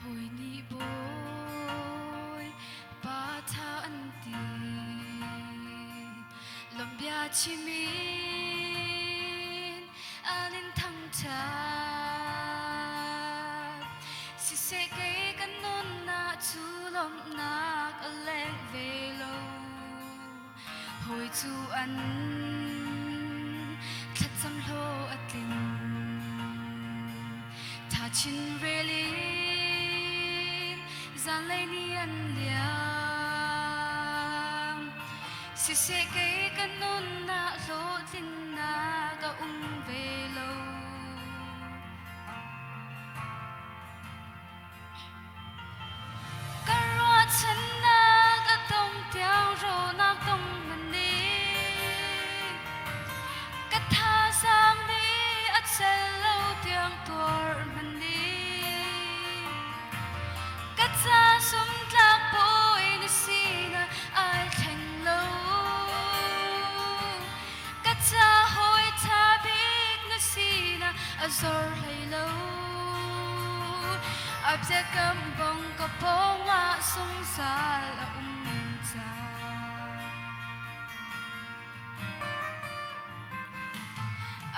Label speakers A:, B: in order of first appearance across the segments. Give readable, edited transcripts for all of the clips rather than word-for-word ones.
A: hồi ni bôi ba tha an ti lom bia chi min alin thăng cha si se cây kan non na chu lom na aleng ve lo hồi chu an thắt chăm lo atin tha chin really gian lấy ni an liang si se cây kan non na lo tin na ka ve lo ka ro chan na ka tong tiang ro na tong man ni ka tha sang ni at sel lo tiang tor man ni ka cha sum tlak poi ni sina ai theng lo ka cha hoi tha bik na sina azor lei lo ap se kam bong ka ponga sung sal a cha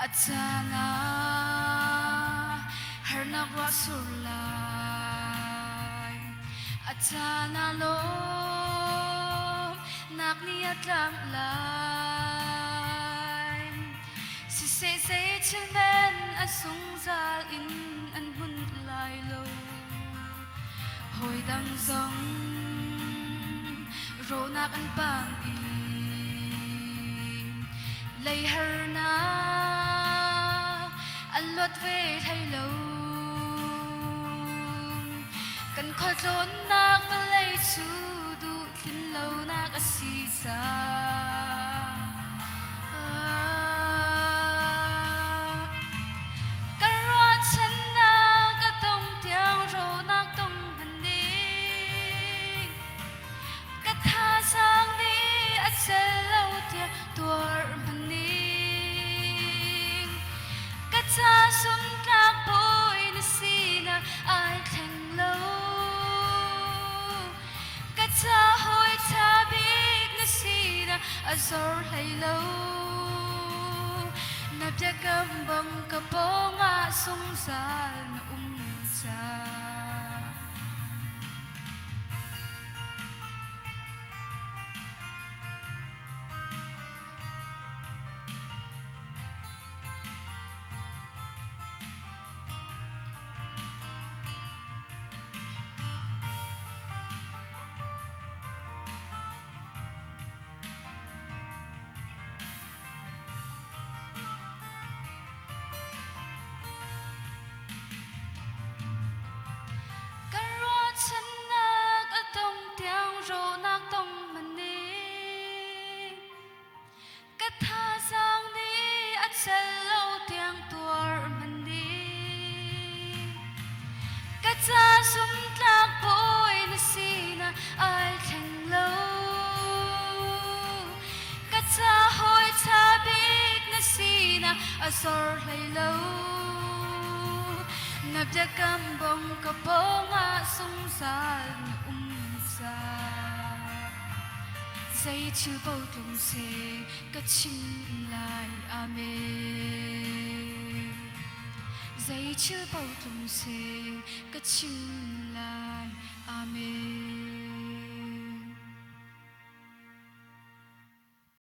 A: Atana hernak wa surlai Atana lo nak niat lam lai si se se chen ben asung zal in an hun lai lo hoi dang zong ro nak an bang i lei her na an luật về thay lâu cần khó trốn nạc mà lấy chú đủ tin lâu nạc à xì xa cần rõ chân nạc à tông tiếng rô nạc tông hẳn đi cắt tha sang đi à chê lâu tiếng tuor hẳn đi cha sum tlak poi ni sina ai theng lo ka cha hoi cha bik ni sina azor lei lo na pya kam bang ka ponga sung sal na cha cha sum tlak poi ni sina ai theng lo ka cha hoi cha bik na sina azor lei lo na pya kam bong ka ponga sung sal cha say chiu bo tung se ka chim lai amen dây chưa bao trùng xe cất chim lại amen.